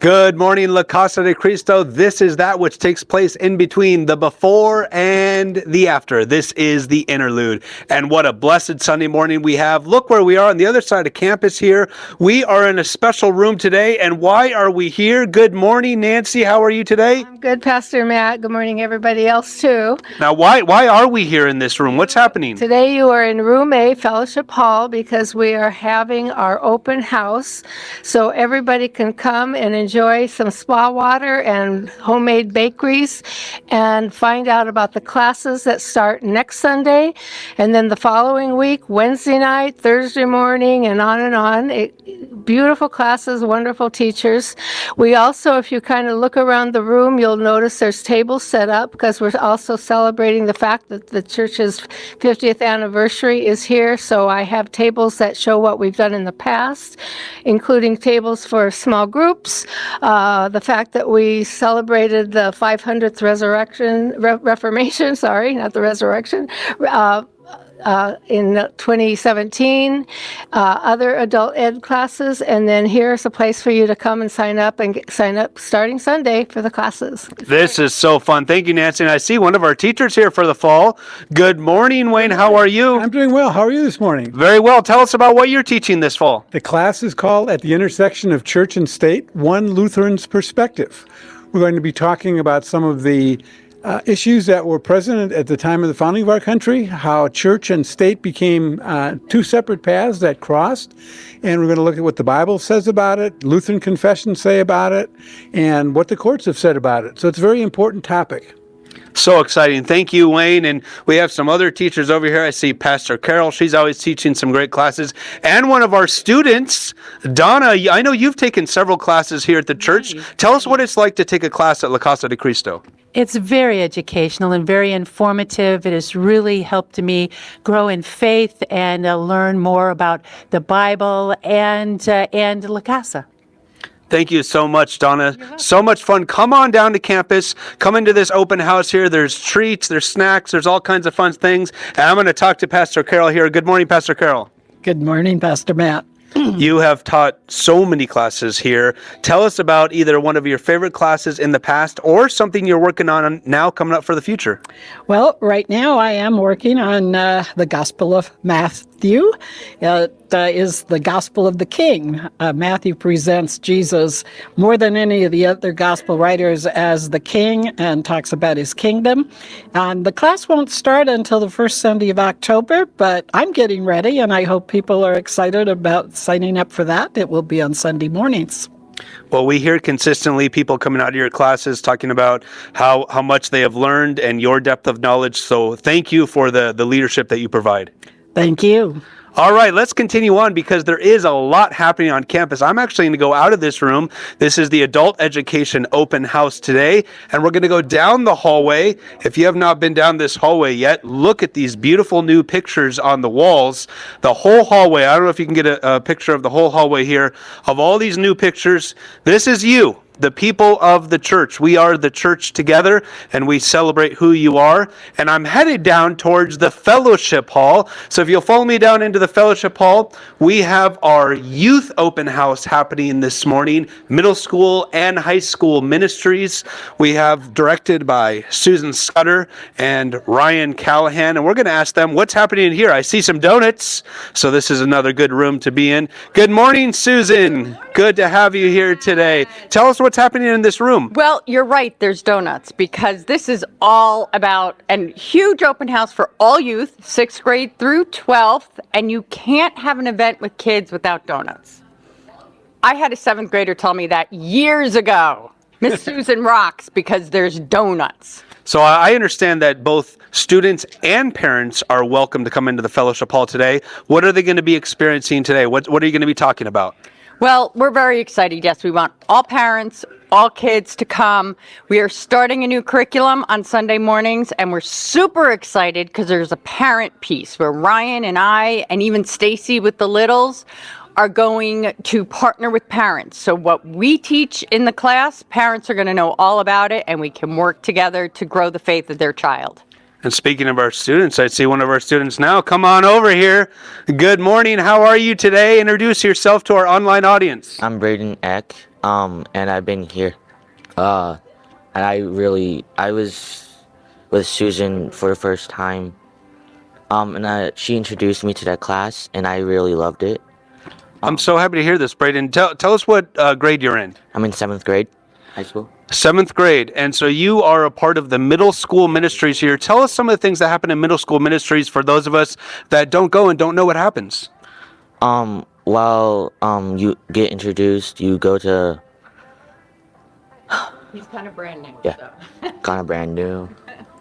Good morning, La Casa de Cristo. This is that which takes place in between the before and the after. This is the interlude. And what a blessed Sunday morning we have. Look where we are on the other side of campus here. We are in a special room today. And why are we here? Good morning, Nancy. How are you today? I'm good, Pastor Matt. Good morning, everybody else, too. Now, why are we here in this room? What's happening? Today you are in Room A, Fellowship Hall, because we are having our open house. So everybody can come and enjoy some spa water and homemade bakeries and find out about the classes that start next Sunday. And then the following week, Wednesday night, Thursday morning, and on and on. Beautiful classes, wonderful teachers. We also, if you kind of look around the room, you'll notice there's tables set up because we're also celebrating the fact that the church's 50th anniversary is here. So I have tables that show what we've done in the past, including tables for small groups. The fact that we celebrated the 500th Reformation, sorry, not the resurrection, in 2017, other adult ed classes, and then here's a place for you to come and sign up starting Sunday for the classes. This is so fun. Thank you, Nancy. And I see one of our teachers here for the fall. Good morning, Wayne. How are you? I'm doing well. How are you this morning? Very well. Tell us about what you're teaching this fall. The class is called At the Intersection of Church and State, One Lutheran's Perspective. We're going to be talking about some of the issues that were present at the time of the founding of our country, how church and state became two separate paths that crossed, and we're going to look at what the Bible says about it, Lutheran confessions say about it, and what the courts have said about it. So it's a very important topic. So exciting. Thank you, Wayne. And we have some other teachers over here. I see Pastor Carol. She's always teaching some great classes. And one of our students, Donna, I know you've taken several classes here at the church. Tell us what it's like to take a class at La Casa de Cristo. It's very educational and very informative. It has really helped me grow in faith and learn more about the Bible and La Casa. Thank you so much, Donna. So much fun. Come on down to campus. Come into this open house here. There's treats, there's snacks, there's all kinds of fun things. And I'm going to talk to Pastor Carol here. Good morning, Pastor Carol. Good morning, Pastor Matt. You have taught so many classes here. Tell us about either one of your favorite classes in the past or something you're working on now coming up for the future. Well, right now I am working on the Gospel of Matthew. It is the Gospel of the King. Matthew presents Jesus more than any of the other Gospel writers as the King and talks about his kingdom. The class won't start until the first Sunday of October, but I'm getting ready, and I hope people are excited about signing up for that. It will be on Sunday mornings. Well, we hear consistently people coming out of your classes talking about how much they have learned and your depth of knowledge. So thank you for the leadership that you provide. Thank you. All right, let's continue on because there is a lot happening on campus. I'm actually going to go out of this room. This is the Adult Education Open House today, and we're going to go down the hallway. If you have not been down this hallway yet, look at these beautiful new pictures on the walls. The whole hallway, I don't know if you can get a picture of the whole hallway here, of all these new pictures. This is you. The people of the church. We are the church together, and we celebrate who you are. And I'm headed down towards the fellowship hall. So if you'll follow me down into the fellowship hall, we have our youth open house happening this morning, middle school and high school ministries. We have directed by Susan Scudder and Ryan Callahan, and we're going to ask them what's happening in here. I see some donuts, so this is another good room to be in. Good morning, Susan. Good to have you here today. Tell us what's happening in this room. Well, you're right, there's donuts, because this is all about a huge open house for all youth, 6th grade through 12th, and you can't have an event with kids without donuts. I had a 7th grader tell me that years ago. Miss Susan rocks because there's donuts. So I understand that both students and parents are welcome to come into the fellowship hall today. What are they going to be experiencing today? What are you going to be talking about? Well, we're very excited. Yes, we want all parents, all kids to come. We are starting a new curriculum on Sunday mornings, and we're super excited because there's a parent piece where Ryan and I, and even Stacy with the littles, are going to partner with parents. So what we teach in the class, parents are going to know all about it, and we can work together to grow the faith of their child. And speaking of our students, I see one of our students now. Come on over here. Good morning. How are you today? Introduce yourself to our online audience. I'm Braden Eck, and I've been here. And I was with Susan for the first time. And she introduced me to that class, and I really loved it. I'm so happy to hear this, Braden. Tell us what grade you're in. I'm in 7th grade, high school. 7th grade. And so you are a part of the middle school ministries here. Tell us some of the things that happen in middle school ministries for those of us that don't go and don't know what happens. While you get introduced, you go to He's kind of brand new. Yeah. kind of brand new,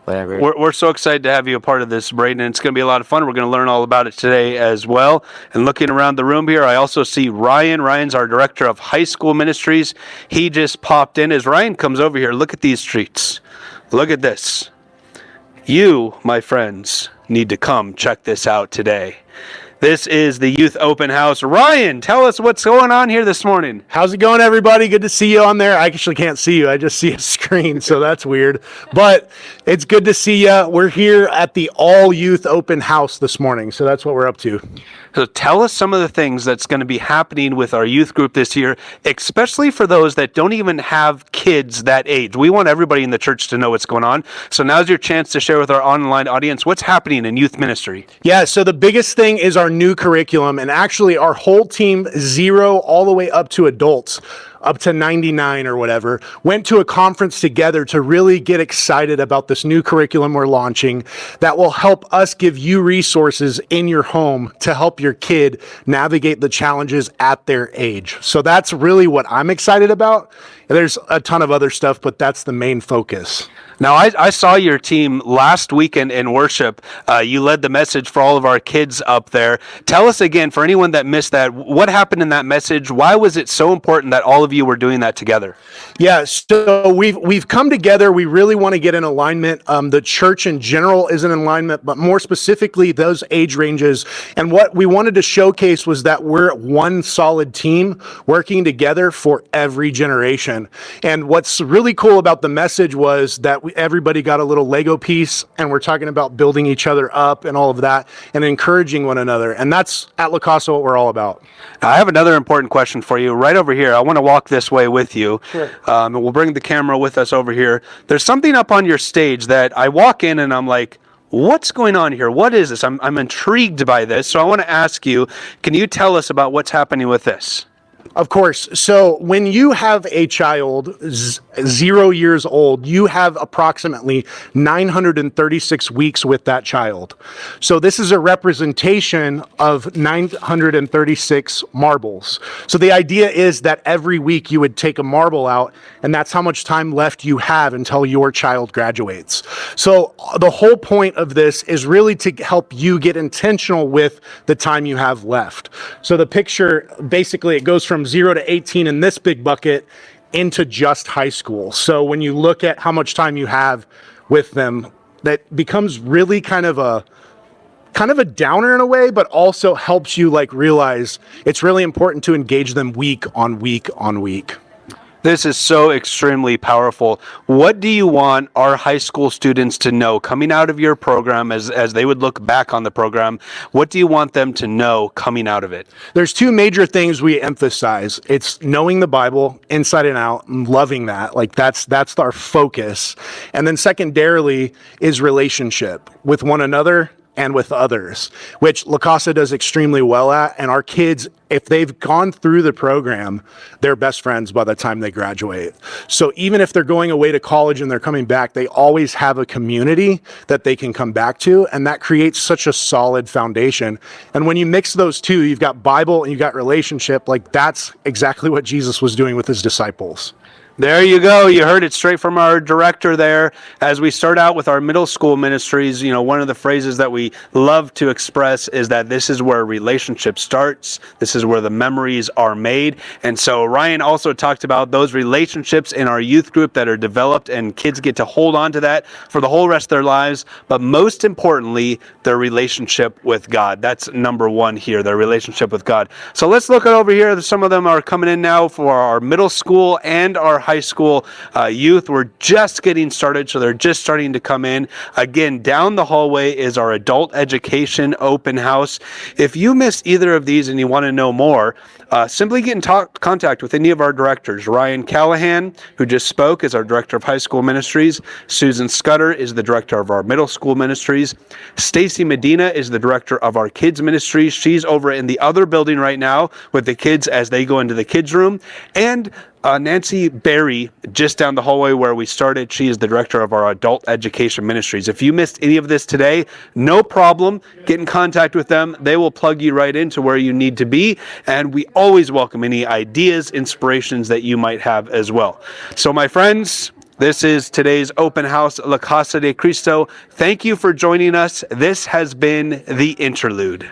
whatever. We're so excited to have you a part of this, Braden. It's going to be a lot of fun. We're going to learn all about it today as well. And looking around the room here, I also see Ryan. Ryan's our director of high school ministries. He just popped in. As Ryan comes over here, look at these treats. Look at this. You, my friends, need to come check this out today. This is the Youth Open House. Ryan, tell us what's going on here this morning. How's it going, everybody? Good to see you on there. I actually can't see you. I just see a screen, so that's weird. But it's good to see you. We're here at the All Youth Open House this morning, so that's what we're up to. So tell us some of the things that's going to be happening with our youth group this year, especially for those that don't even have kids that age. We want everybody in the church to know what's going on. So now's your chance to share with our online audience what's happening in youth ministry. Yeah, so the biggest thing is our new curriculum, and actually our whole team, 0 all the way up to adults, up to 99 or whatever, went to a conference together to really get excited about this new curriculum we're launching that will help us give you resources in your home to help your kid navigate the challenges at their age. So that's really what I'm excited about. There's a ton of other stuff, but that's the main focus. Now, I saw your team last weekend in worship. You led the message for all of our kids up there. Tell us again, for anyone that missed that, what happened in that message? Why was it so important that all of you were doing that together? Yeah, so we've come together. We really want to get in alignment. The church in general is in alignment, but more specifically, those age ranges. And what we wanted to showcase was that we're one solid team working together for every generation. And what's really cool about the message was that everybody got a little Lego piece, and we're talking about building each other up and all of that and encouraging one another. And that's at La Casa what we're all about. I have another important question for you right over here. I want to walk this way with you. Sure. And we'll bring the camera with us over here. There's something up on your stage that I walk in and I'm like, what's going on here? What is this? I'm intrigued by this. So I want to ask you, can you tell us about what's happening with this? Of course. So when you have a child 0 years old, you have approximately 936 weeks with that child. So this is a representation of 936 marbles. So the idea is that every week you would take a marble out, and that's how much time left you have until your child graduates. So the whole point of this is really to help you get intentional with the time you have left. So the picture, basically it goes from 0 to 18 in this big bucket into just high school. So when you look at how much time you have with them, that becomes really kind of a downer in a way, but also helps you realize it's really important to engage them week on week on week. This is so extremely powerful. What do you want our high school students to know coming out of your program as they would look back on the program? What do you want them to know coming out of it? There's two major things we emphasize. It's knowing the Bible inside and out and loving that. That's our focus. And then secondarily is relationship with one another and with others, which La Casa does extremely well at. And our kids, if they've gone through the program, they're best friends by the time they graduate. So even if they're going away to college and they're coming back, they always have a community that they can come back to. And that creates such a solid foundation. And when you mix those two, you've got Bible and you've got relationship, that's exactly what Jesus was doing with his disciples. There you go. You heard it straight from our director there. As we start out with our middle school ministries, one of the phrases that we love to express is that this is where relationship starts. This is where the memories are made. And so Ryan also talked about those relationships in our youth group that are developed, and kids get to hold on to that for the whole rest of their lives. But most importantly, their relationship with God. That's number one here, their relationship with God. So let's look over here. Some of them are coming in now for our middle school and our high high school youth. We're just getting started, so they're just starting to come in. Again, down the hallway is our adult education open house. If you missed either of these and you want to know more, simply get in contact with any of our directors. Ryan Callahan, who just spoke, is our director of high school ministries. Susan Scudder is the director of our middle school ministries. Stacy Medina is the director of our kids ministries. She's over in the other building right now with the kids as they go into the kids room. And Nancy Berry, just down the hallway where we started, she is the director of our adult education ministries. If you missed any of this today, no problem. Get in contact with them. They will plug you right into where you need to be. And we always welcome any ideas, inspirations that you might have as well. So my friends, this is today's open house, La Casa de Cristo. Thank you for joining us. This has been the Interlude.